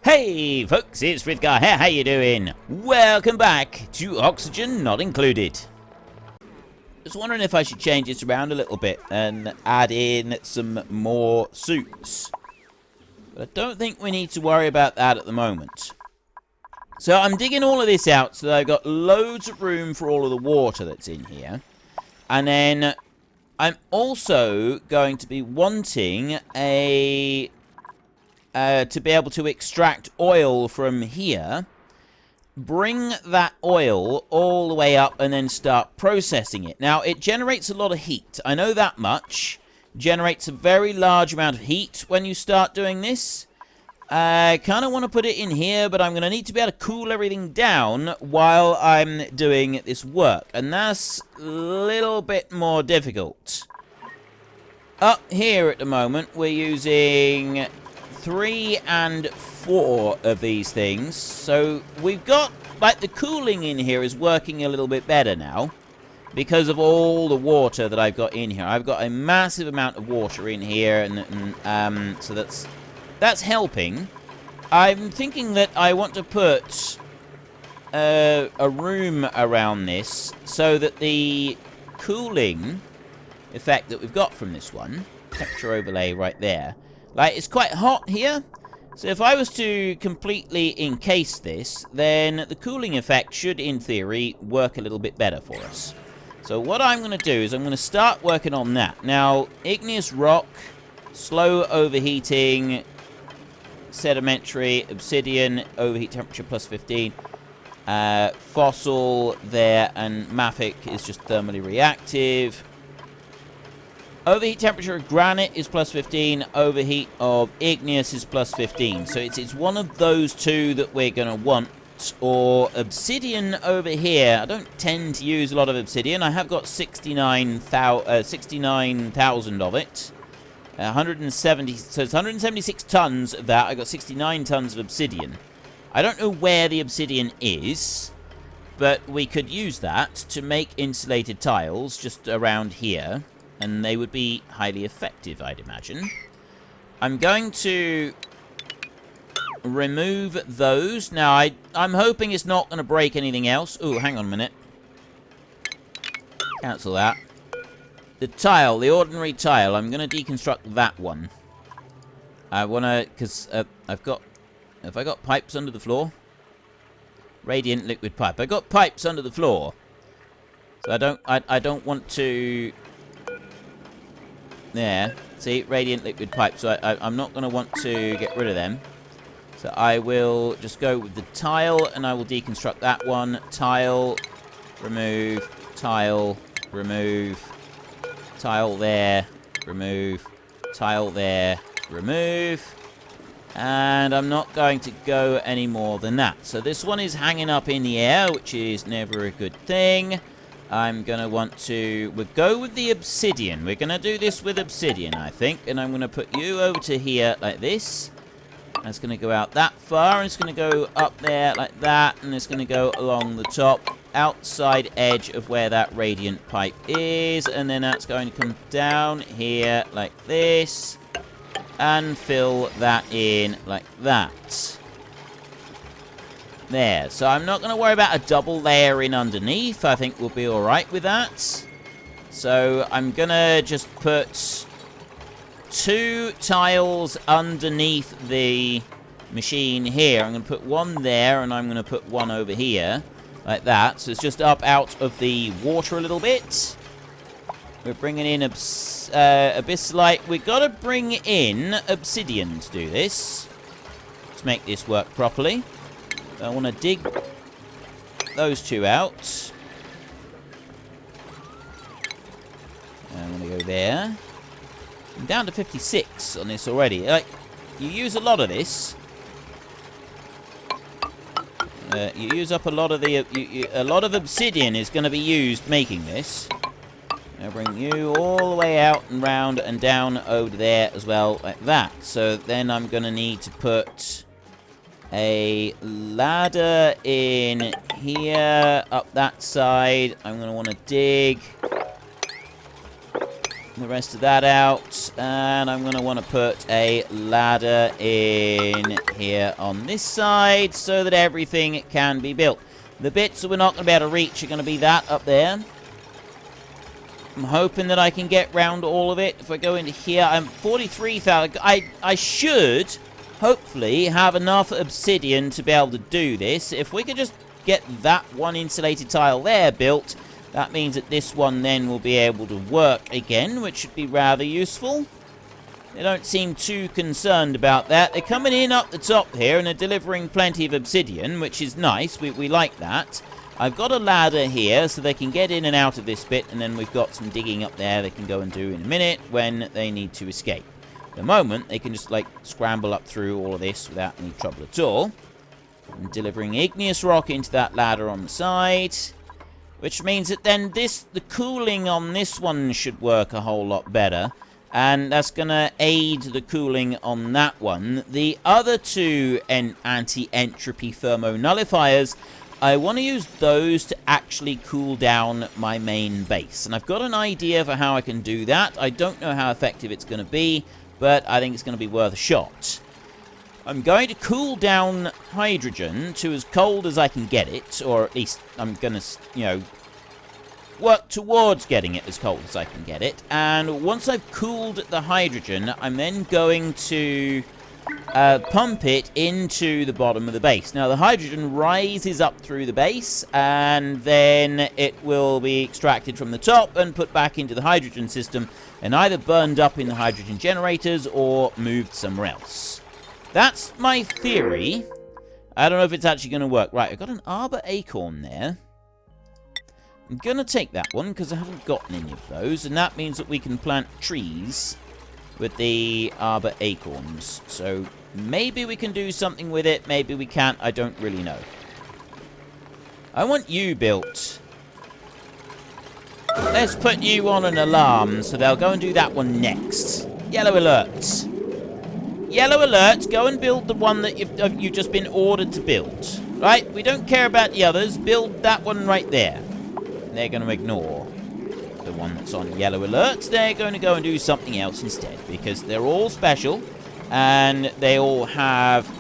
Hey folks, it's Frithgar here, how you doing? Welcome back to Oxygen Not Included. Just wondering if I should change this around a little bit and add in some more suits. But I don't think we need to worry about that at the moment. So I'm digging all of this out so that I've got loads of room for all of the water that's in here. And then I'm also going to be wanting to be able to extract oil from here, bring that oil all the way up and then start processing it. Now, it generates a lot of heat. I know that much. Generates a very large amount of heat when you start doing this. I kind of want to put it in here, but I'm going to need to be able to cool everything down while I'm doing this work. And that's a little bit more difficult. Up here at the moment, we're using 3 and 4 of these things. So we've got, like, the cooling in here is working a little bit better now because of all the water that I've got in here. I've got a massive amount of water in here, and so that's helping. I'm thinking that I want to put a room around this so that the cooling effect that we've got from this one, temperature overlay right there, like, it's quite hot here, so if I was to completely encase this, then the cooling effect should, in theory, work a little bit better for us. So what I'm going to do is I'm going to start working on that. Now, igneous rock, slow overheating, sedimentary, obsidian, overheat temperature plus 15, fossil there, and mafic is just thermally reactive. Overheat temperature of granite is plus 15. Overheat of igneous is plus 15. So it's one of those two that we're going to want. Or obsidian over here. I don't tend to use a lot of obsidian. I have got 69,000 of it. 170. So it's 176 tons of that. I got 69 tons of obsidian. I don't know where the obsidian is, but we could use that to make insulated tiles just around here. And they would be highly effective, I'd imagine. I'm going to remove those. Now, I'm hoping it's not going to break anything else. Ooh, hang on a minute. Cancel that. The tile, the ordinary tile, I'm going to deconstruct that one. I want to, because have I got pipes under the floor? Radiant liquid pipe. I got pipes under the floor. So I don't want to... There. See? Radiant liquid pipe. So I'm not going to want to get rid of them. So I will just go with the tile, and I will deconstruct that one. Tile, remove, tile, remove, tile there, remove, tile there, remove. And I'm not going to go any more than that. So this one is hanging up in the air, which is never a good thing. I'm going to want to... We'll go with the obsidian. We're going to do this with obsidian, I think. And I'm going to put you over to here like this. And it's going to go out that far. And it's going to go up there like that. And it's going to go along the top outside edge of where that radiant pipe is. And then that's going to come down here like this. And fill that in like that. There, so I'm not going to worry about a double layer in underneath. I think we'll be alright with that. So I'm going to just put 2 tiles underneath the machine here. I'm going to put one there, and I'm going to put one over here, like that. So it's just up out of the water a little bit. We're bringing in abyssalite. We've got to bring in obsidian to do this. Let's make this work properly. I want to dig those 2 out. I'm going to go there. I'm down to 56 on this already. Like, you use a lot of this. You use up a lot of the... a lot of obsidian is going to be used making this. I'll bring you all the way out and round and down over there as well, like that. So then I'm going to need to put a ladder in here, up that side. I'm going to want to dig the rest of that out. And I'm going to want to put a ladder in here on this side so that everything can be built. The bits that we're not going to be able to reach are going to be that up there. I'm hoping that I can get round all of it. If I go into here, I'm 43,000. I should, hopefully, have enough obsidian to be able to do this. If we could just get that one insulated tile there built, that means that this one then will be able to work again, which should be rather useful. They don't seem too concerned about that. They're coming in up the top here, and they're delivering plenty of obsidian, which is nice. We like that. I've got a ladder here, so they can get in and out of this bit, and then we've got some digging up there they can go and do in a minute when they need to escape. At the moment, they can just, like, scramble up through all of this without any trouble at all. I'm delivering igneous rock into that ladder on the side, which means that then the cooling on this one should work a whole lot better, and that's going to aid the cooling on that one. The other two anti-entropy thermonullifiers, I want to use those to actually cool down my main base. And I've got an idea for how I can do that. I don't know how effective it's going to be, but I think it's going to be worth a shot. I'm going to cool down hydrogen to as cold as I can get it, or at least I'm going to, you know, work towards getting it as cold as I can get it. And once I've cooled the hydrogen, I'm then going to pump it into the bottom of the base. Now, the hydrogen rises up through the base, and then it will be extracted from the top and put back into the hydrogen system, and either burned up in the hydrogen generators or moved somewhere else. That's my theory. I don't know if it's actually going to work. Right, I've got an arbor acorn there. I'm going to take that one because I haven't gotten any of those, and that means that we can plant trees with the arbor acorns. So maybe we can do something with it, maybe we can't, I don't really know. I want you built. Let's put you on an alarm, so they'll go and do that one next. Yellow alert. Yellow alert, go and build the one that you've just been ordered to build. Right, we don't care about the others, build that one right there. And they're going to ignore the one that's on yellow alert. They're going to go and do something else instead, because they're all special, and they all have...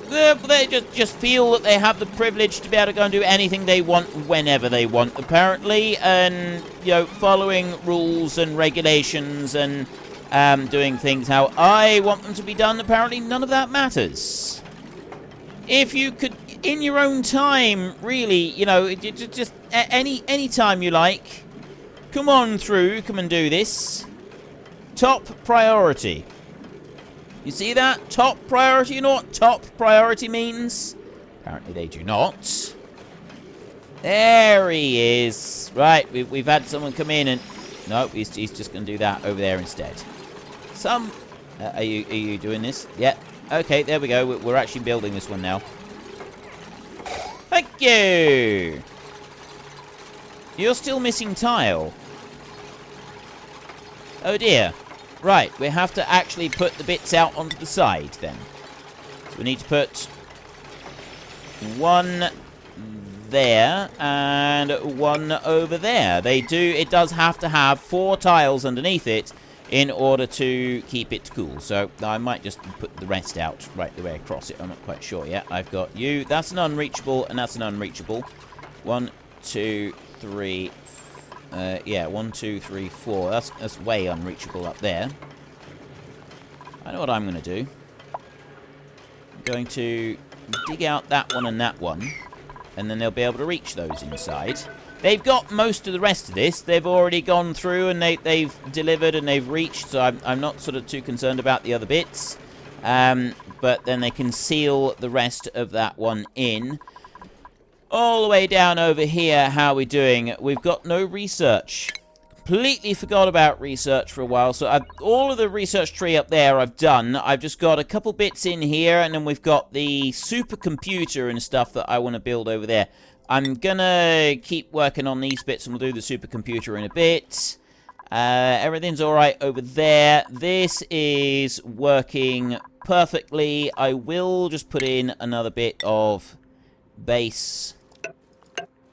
They just feel that they have the privilege to be able to go and do anything they want whenever they want, apparently, and, you know, following rules and regulations and doing things how I want them to be done. Apparently none of that matters. If you could, in your own time, really, you know, just any time you like, come on through, come and do this. Top priority. You see that? Top priority. You know what top priority means? Apparently they do not. There he is. Right, we've had someone come in and... No, he's just going to do that over there instead. Are you doing this? Yeah. Okay, there we go. We're actually building this one now. Thank you! You're still missing tile. Oh dear. Right, we have to actually put the bits out onto the side then. So we need to put one there and one over there. It does have to have 4 tiles underneath it in order to keep it cool. So I might just put the rest out right the way across it. I'm not quite sure yet. I've got you. That's an unreachable, and that's an unreachable. 1, 2, 3. Yeah, 1, 2, 3, 4. That's way unreachable up there. I know what I'm going to do. I'm going to dig out that one and that one, and then they'll be able to reach those inside. They've got most of the rest of this. They've already gone through and they've delivered and they've reached, so I'm not sort of too concerned about the other bits. But then they can seal the rest of that one in. All the way down over here, how are we doing? We've got no research. Completely forgot about research for a while. So all of the research tree up there I've done. I've just got a couple bits in here, and then we've got the supercomputer and stuff that I want to build over there. I'm gonna keep working on these bits, and we'll do the supercomputer in a bit. Everything's alright over there. This is working perfectly. I will just put in another bit of base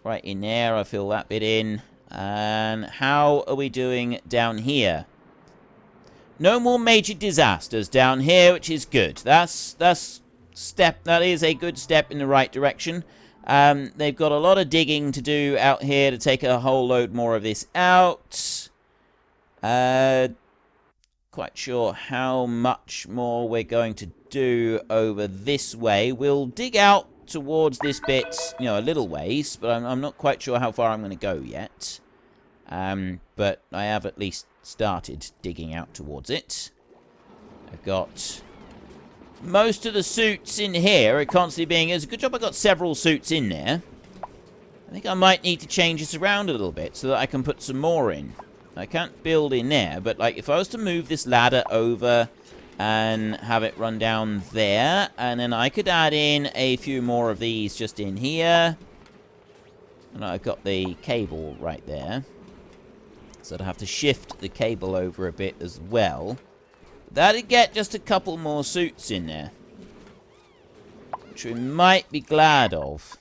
right in there. I'll fill that bit in. And how are we doing down here? No more major disasters down here, which is good. That is a good step in the right direction. They've got a lot of digging to do out here to take a whole load more of this out. Quite sure how much more we're going to do over this way. We'll dig out towards this bit, you know, a little ways, but I'm not quite sure how far I'm going to go yet. But I have at least started digging out towards it. I've got most of the suits in here are constantly being... It's a good job I got several suits in there. I think I might need to change this around a little bit so that I can put some more in. I can't build in there, but like if I was to move this ladder over and have it run down there, and then I could add in a few more of these just in here. And I've got the cable right there. So I'd have to shift the cable over a bit as well. That'd get just a couple more suits in there, which we might be glad of.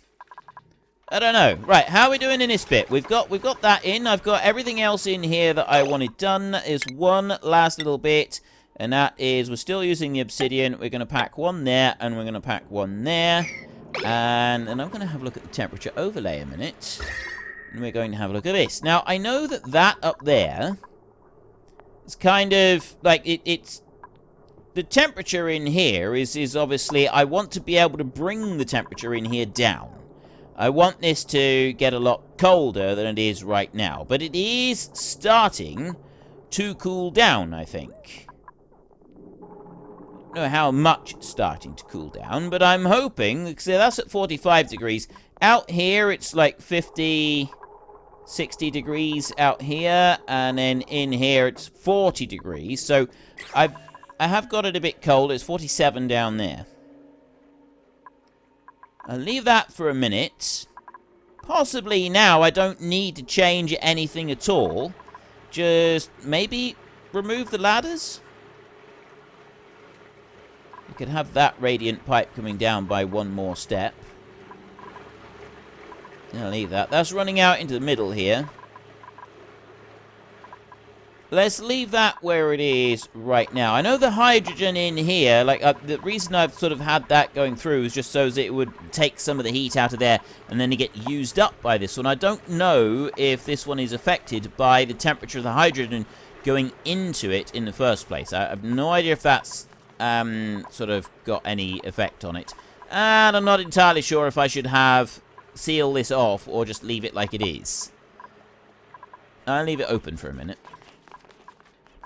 I don't know. Right, how are we doing in this bit? We've got that in. I've got everything else in here that I wanted done. There's one last little bit, and that is we're still using the obsidian. We're going to pack one there, and we're going to pack one there. And then I'm going to have a look at the temperature overlay a minute. And we're going to have a look at this. Now, I know that up there is kind of like it's the temperature in here is obviously I want to be able to bring the temperature in here down. I want this to get a lot colder than it is right now, but it is starting to cool down, I think. I don't know how much it's starting to cool down, but I'm hoping, because that's at 45 degrees. Out here, it's like 50... 60 degrees out here, and then in here it's 40 degrees. So I have got it a bit cold. It's 47 down there. I'll leave that for a minute. Possibly now I don't need to change anything at all. Just maybe remove the ladders. We could have that radiant pipe coming down by one more step. I'll leave that. That's running out into the middle here. Let's leave that where it is right now. I know the hydrogen in here, like, the reason I've sort of had that going through is just so that it would take some of the heat out of there and then it get used up by this one. I don't know if this one is affected by the temperature of the hydrogen going into it in the first place. I have no idea if that's sort of got any effect on it. And I'm not entirely sure if I should seal this off or just leave it like it is. I'll leave it open for a minute.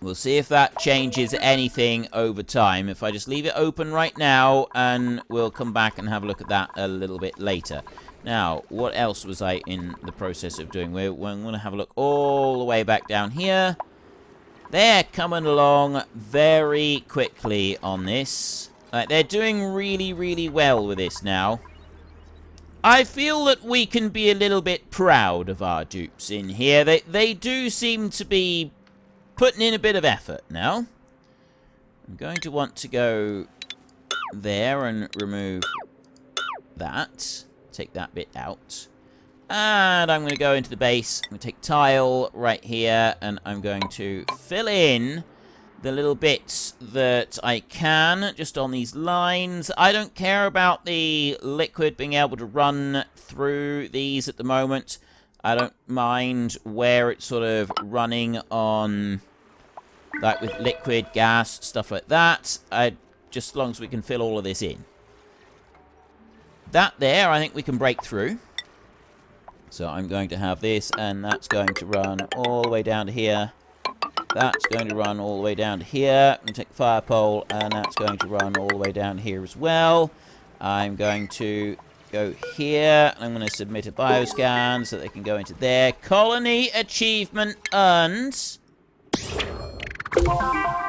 We'll see if that changes anything over time. If I just leave it open right now, and we'll come back and have a look at that a little bit later. Now, what else was I in the process of doing? We're going to have a look all the way back down here. They're coming along very quickly on this. They're doing really, really well with this now. I feel that we can be a little bit proud of our dupes in here. They do seem to be putting in a bit of effort now. I'm going to want to go there and remove that. Take that bit out. And I'm going to go into the base. I'm going to take tile right here, and I'm going to fill in the little bits that I can just on these lines. I don't care about the liquid being able to run through these at the moment. I don't mind where it's sort of running on, like with liquid, gas, stuff like that. Just as long as we can fill all of this in. That there, I think we can break through. So I'm going to have this, and that's going to run all the way down to here. That's going to run all the way down to here. I'm going to take the fire pole, and that's going to run all the way down here as well. I'm going to go here. I'm going to submit a bioscan so they can go into there. Colony achievement earned.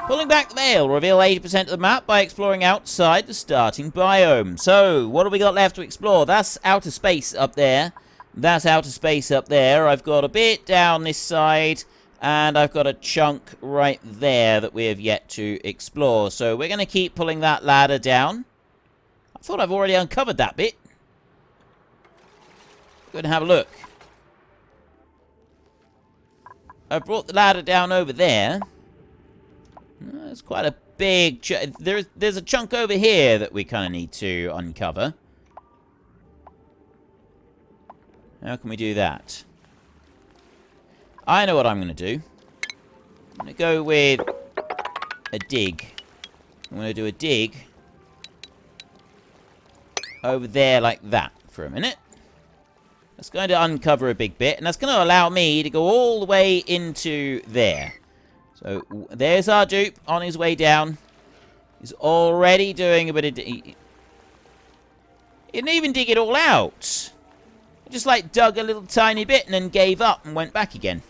Pulling back the veil, reveal 80% of the map by exploring outside the starting biome. So, what have we got left to explore? That's outer space up there. That's outer space up there. I've got a bit down this side, and I've got a chunk right there that we have yet to explore. So we're going to keep pulling that ladder down. I thought I've already uncovered that bit. Go and have a look. I brought the ladder down over there. There's quite a big... There's a chunk over here that we kind of need to uncover. How can we do that? I know what I'm going to do. I'm going to go with a dig. I'm going to do a dig over there like that for a minute. That's going to uncover a big bit, and that's going to allow me to go all the way into there. So, there's our dupe on his way down. He's already doing a bit of... He didn't even dig it all out. He just, like, dug a little tiny bit and then gave up and went back again.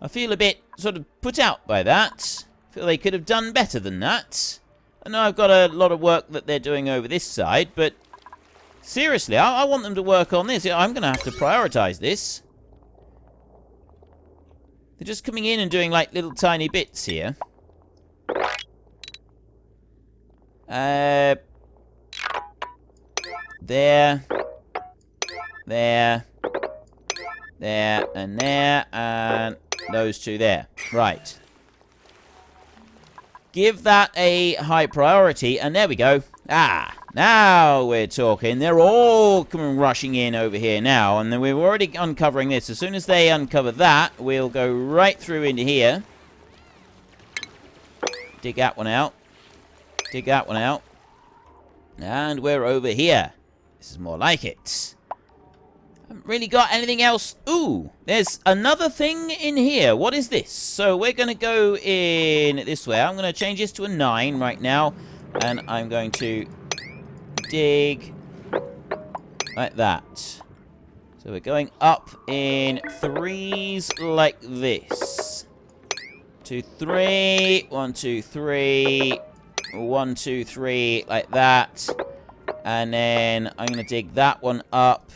I feel a bit sort of put out by that. I feel they could have done better than that. I know I've got a lot of work that they're doing over this side, but... Seriously, I want them to work on this. I'm going to have to prioritize this. They're just coming in and doing, like, little tiny bits here. There. There. There, and there, and those two there. Right. Give that a high priority, and there we go. Ah, now we're talking. They're all coming rushing in over here now, and then we're already uncovering this. As soon as they uncover that, we'll go right through into here. Dig that one out. Dig that one out. And we're over here. This is more like it. Haven't really got anything else. Ooh, there's another thing in here. What is this? So we're going to go in this way. I'm going to change this to a 9 right now. And I'm going to dig like that. So we're going up in 3s like this. 2, 3. 1, 2, 3. 1, 2, 3 like that. And then I'm going to dig that one up.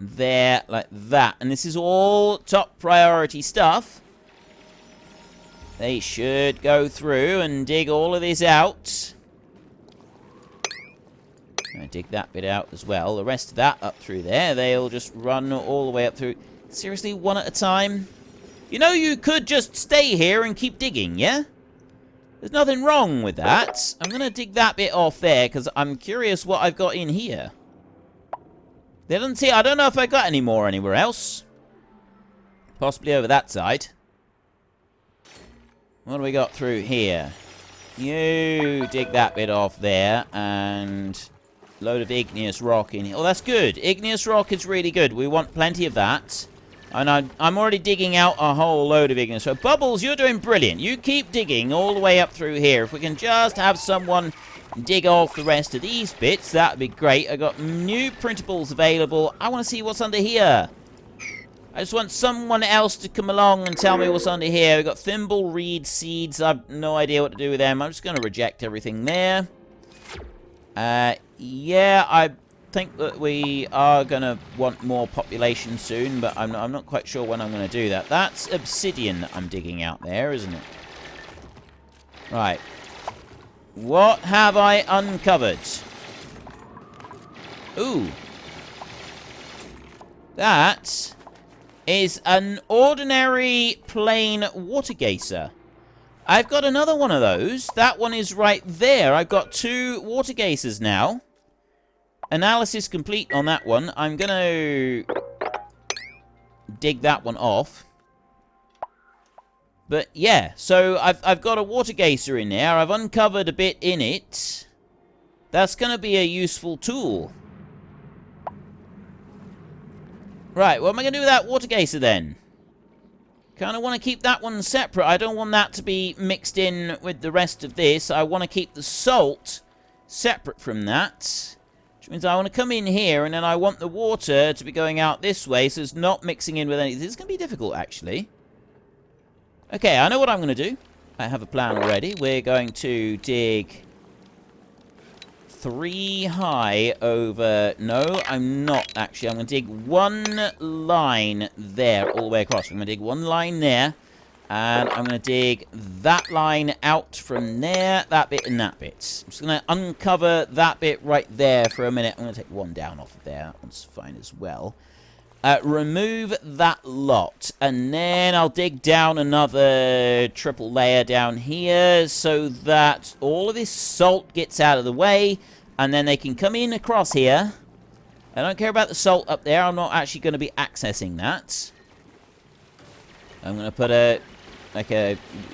There, like that. And this is all top priority stuff. They should go through and dig all of this out. I dig that bit out as well. The rest of that up through there, they'll just run all the way up through. Seriously, one at a time? You know, you could just stay here and keep digging, yeah? There's nothing wrong with that. I'm going to dig that bit off there because I'm curious what I've got in here. They don't see. I don't know if I got any more anywhere else. Possibly over that side. What do we got through here? You dig that bit off there. And load of igneous rock in here. Oh, that's good. Igneous rock is really good. We want plenty of that. And I'm already digging out a whole load of igneous. So, Bubbles, you're doing brilliant. You keep digging all the way up through here. If we can just have someone... dig off the rest of these bits, that would be great. I got new printables available. I want to see what's under here. I just want someone else to come along and tell me what's under here. We've got thimble reed seeds. I have no idea what to do with them. I'm just going to reject everything there. Yeah, I think that we are going to want more population soon, but I'm not quite sure when I'm going to do that. That's obsidian that I'm digging out there, isn't it? Right. What have I uncovered? Ooh. That is an ordinary plain water geyser. I've got another one of those. That one is right there. I've got 2 water geysers now. Analysis complete on that one. I'm going to dig that one off. But yeah, so I've got a water geyser in there. I've uncovered a bit in it. That's going to be a useful tool. Right, what am I going to do with that water geyser then? Kind of want to keep that one separate. I don't want that to be mixed in with the rest of this. I want to keep the salt separate from that. Which means I want to come in here and then I want the water to be going out this way so it's not mixing in with anything. This is going to be difficult, actually. Okay, I know what I'm going to do. I have a plan already. We're going to dig 3 high over... No, I'm not, actually. I'm going to dig 1 line there all the way across. I'm going to dig 1 line there. And I'm going to dig that line out from there, that bit and that bit. I'm just going to uncover that bit right there for a minute. I'm going to take 1 down off of there. That one's fine as well. Remove that lot, and then I'll dig down another triple layer down here so that all of this salt gets out of the way, and then they can come in across here. I don't care about the salt up there. I'm not actually going to be accessing that. I'm going to put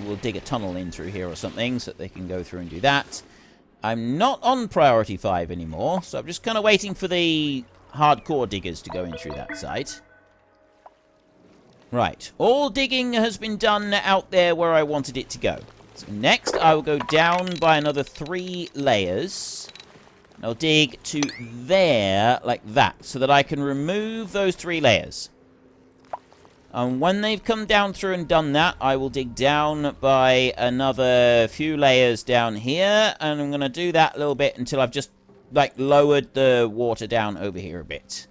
we'll dig a tunnel in through here or something so that they can go through and do that. I'm not on priority 5 anymore, so I'm just kind of waiting for the hardcore diggers to go in through that side. Right. All digging has been done out there where I wanted it to go. So next, I will go down by another 3 layers. I'll dig to there, like that, so that I can remove those 3 layers. And when they've come down through and done that, I will dig down by another few layers down here. And I'm going to do that a little bit until I've just, like, lowered the water down over here a bit.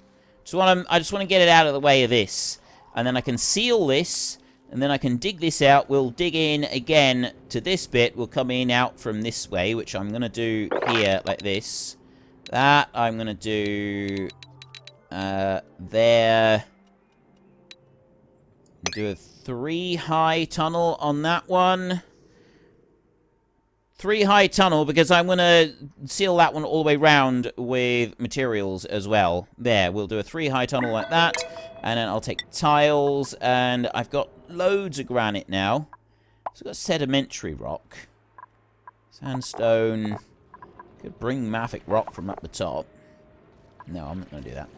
I just want to get it out of the way of this. And then I can seal this. And then I can dig this out. We'll dig in again to this bit. We'll come in out from this way, which I'm going to do here like this. That I'm going to do there. Do a 3 high tunnel on that one. 3 high tunnel because I'm going to seal that one all the way round with materials as well. There, we'll do a 3 high tunnel like that. And then I'll take tiles. And I've got loads of granite now. So I've got sedimentary rock. Sandstone. Could bring mafic rock from up the top. No, I'm not going to do that.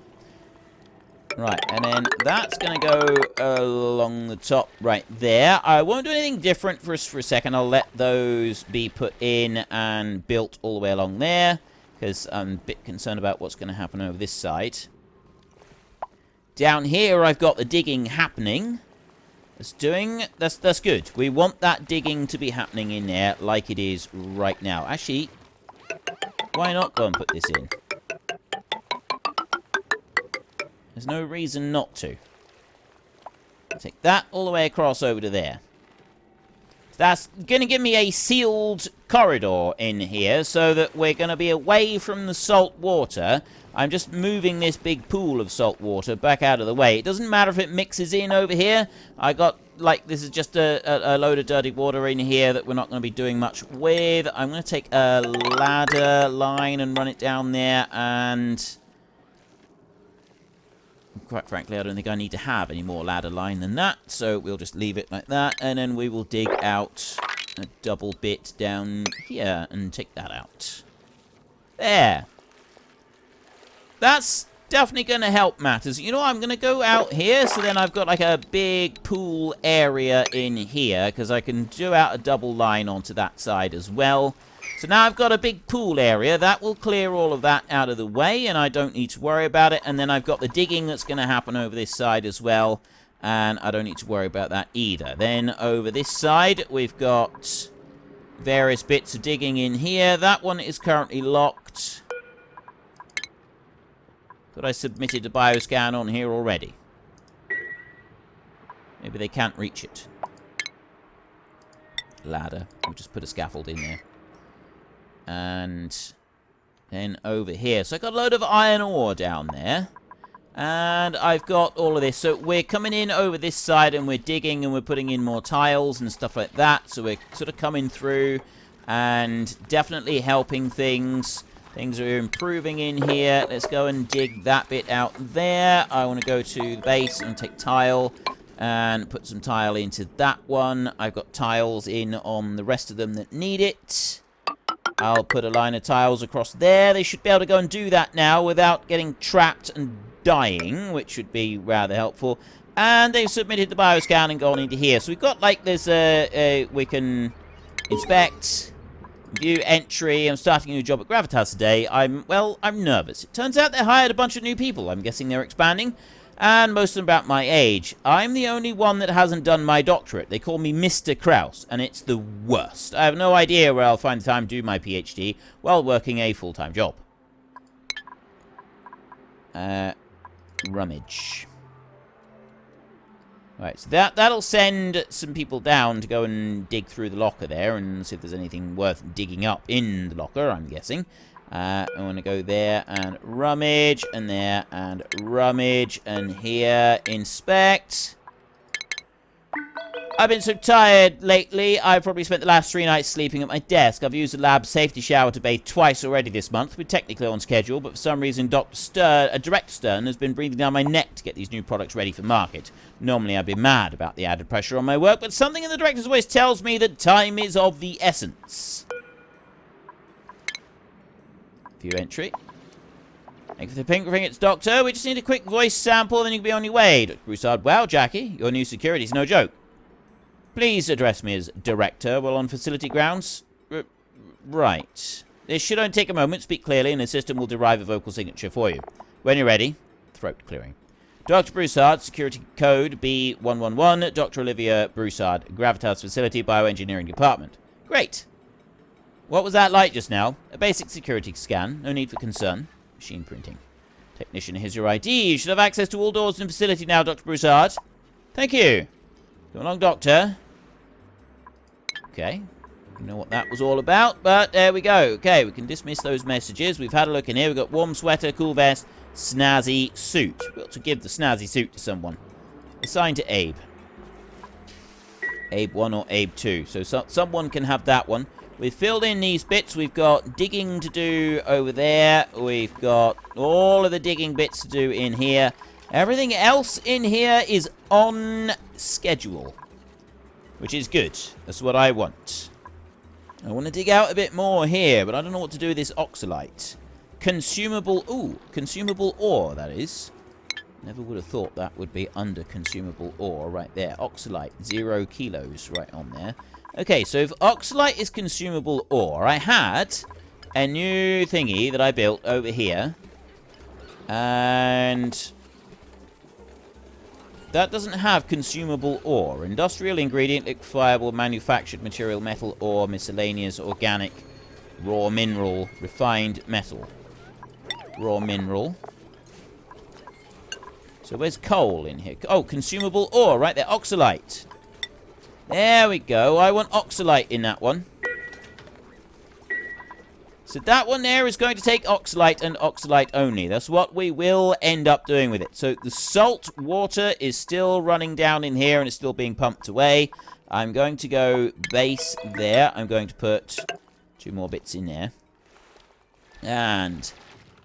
Right, and then that's going to go along the top right there. I won't do anything different for a second. I'll let those be put in and built all the way along there, because I'm a bit concerned about what's going to happen over this side. Down here, I've got the digging happening. That's good. We want that digging to be happening in there like it is right now. Actually, why not go and put this in? There's no reason not to. I'll take that all the way across over to there. So that's going to give me a sealed corridor in here so that we're going to be away from the salt water. I'm just moving this big pool of salt water back out of the way. It doesn't matter if it mixes in over here. I got, like, this is just a load of dirty water in here that we're not going to be doing much with. I'm going to take a ladder line and run it down there, and quite frankly, I don't think I need to have any more ladder line than that, so we'll just leave it like that, and then we will dig out a double bit down here and take that out. There. That's definitely going to help matters. You know, I'm going to go out here, so then I've got like a big pool area in here, because I can do out a double line onto that side as well. So now I've got a big pool area. That will clear all of that out of the way, and I don't need to worry about it. And then I've got the digging that's going to happen over this side as well, and I don't need to worry about that either. Then over this side, we've got various bits of digging in here. That one is currently locked. Thought I submitted a bioscan on here already. Maybe they can't reach it. Ladder. We'll just put a scaffold in there. And then over here. So I've got a load of iron ore down there. And I've got all of this. So we're coming in over this side and we're digging and we're putting in more tiles and stuff like that. So we're sort of coming through and definitely helping things. Things are improving in here. Let's go and dig that bit out there. I want to go to the base and take tile and put some tile into that one. I've got tiles in on the rest of them that need it. I'll put a line of tiles across there. They should be able to go and do that now without getting trapped and dying, which would be rather helpful. And they've submitted the bioscan and gone into here. So we've got, like, there's we can inspect, view entry. I'm starting a new job at Gravitas today. I'm nervous. It turns out they hired a bunch of new people. I'm guessing they're expanding. And most of them about my age. I'm the only one that hasn't done my doctorate. They call me Mr. Kraus, and it's the worst. I have no idea where I'll find the time to do my PhD while working a full-time job. Rummage. Right, so that'll send some people down to go and dig through the locker there and see if there's anything worth digging up in the locker, I'm guessing. I want to go there and rummage, and there and rummage, and here, inspect. I've been so tired lately, I've probably spent the last 3 nights sleeping at my desk. I've used the lab safety shower to bathe twice already this month. We're technically on schedule, but for some reason Director Stern has been breathing down my neck to get these new products ready for market. Normally I'd be mad about the added pressure on my work, but something in the director's voice tells me that time is of the essence. View entry. Thank you for the pink ring, Doctor. We just need a quick voice sample, then you can be on your way. Dr. Broussard, wow, Jackie, your new security's no joke. Please address me as Director while on facility grounds. Right. This should only take a moment. Speak clearly, and the system will derive a vocal signature for you. When you're ready, throat clearing. Dr. Broussard, security code B111, Dr. Olivia Broussard, Gravitas Facility, Bioengineering Department. Great. What was that like just now? A basic security scan. No need for concern. Machine printing. Technician, here's your ID. You should have access to all doors in the facility now, Dr. Broussard. Thank you. Go along, Doctor. Okay. I don't know what that was all about, but there we go. Okay, we can dismiss those messages. We've had a look in here. We've got warm sweater, cool vest, snazzy suit. We've got to give the snazzy suit to someone. Assigned to Abe. Abe 1 or Abe 2. So someone can have that one. We've filled in these bits. We've got digging to do over there. We've got all of the digging bits to do in here. Everything else in here is on schedule, which is good. That's what I want. I want to dig out a bit more here, but I don't know what to do with this oxalite. Consumable, consumable ore, that is. Never would have thought that would be under consumable ore right there. Oxalite, 0 kilos right on there. Okay, so if oxalite is consumable ore, I had a new thingy that I built over here. And that doesn't have consumable ore. Industrial ingredient, liquefiable, manufactured material, metal, ore, miscellaneous, organic, raw mineral, refined metal. Raw mineral. So where's coal in here? Oh, consumable ore, right there, oxalite. There we go. I want oxalite in that one. So that one there is going to take oxalite and oxalite only. That's what we will end up doing with it. So the salt water is still running down in here and it's still being pumped away. I'm going to go base there. I'm going to put 2 more bits in there. And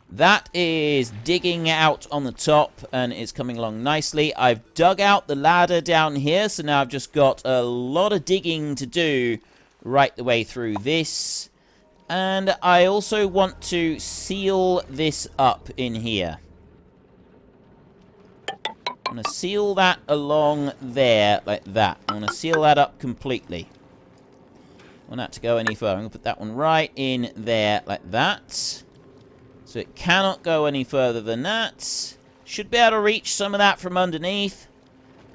that is digging out on the top and it's coming along nicely. I've dug out the ladder down here, so now I've just got a lot of digging to do right the way through this. And I also want to seal this up in here. I want to seal that along there like that. I want to seal that up completely. I want that to go any further. I'm going to put that one right in there like that. So it cannot go any further than that. Should be able to reach some of that from underneath.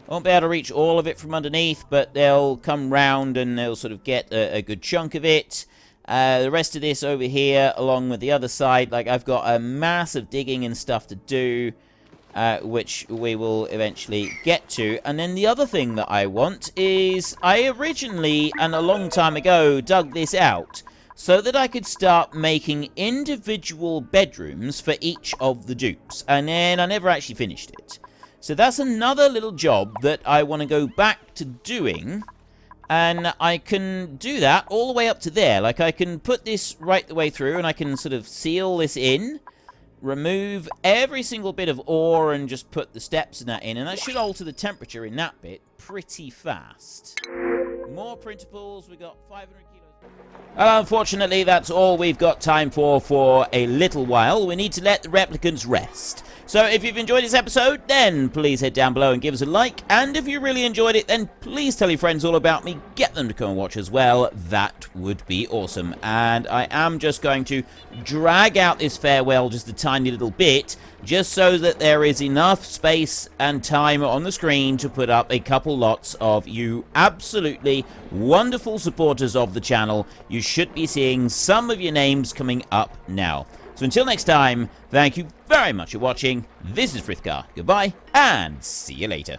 Won't be able to reach all of it from underneath, but they'll come round and they'll sort of get a good chunk of it. The rest of this over here, along with the other side, like I've got a mass of digging and stuff to do, which we will eventually get to. And then the other thing that I want is, I originally, and a long time ago, dug this out so that I could start making individual bedrooms for each of the dupes. And then I never actually finished it. So that's another little job that I want to go back to doing. And I can do that all the way up to there. Like, I can put this right the way through, and I can sort of seal this in, remove every single bit of ore, and just put the steps in that in. And that should alter the temperature in that bit pretty fast. More printables. We got 500 kilos. Well, unfortunately, that's all we've got time for a little while. We need to let the replicants rest. So if you've enjoyed this episode, then please head down below and give us a like. And if you really enjoyed it, then please tell your friends all about me. Get them to come and watch as well. That would be awesome. And I am just going to drag out this farewell just a tiny little bit, just so that there is enough space and time on the screen to put up a couple lots of you absolutely wonderful supporters of the channel. You should be seeing some of your names coming up now. So until next time, thank you very much for watching. This is Frithgar. Goodbye, and see you later.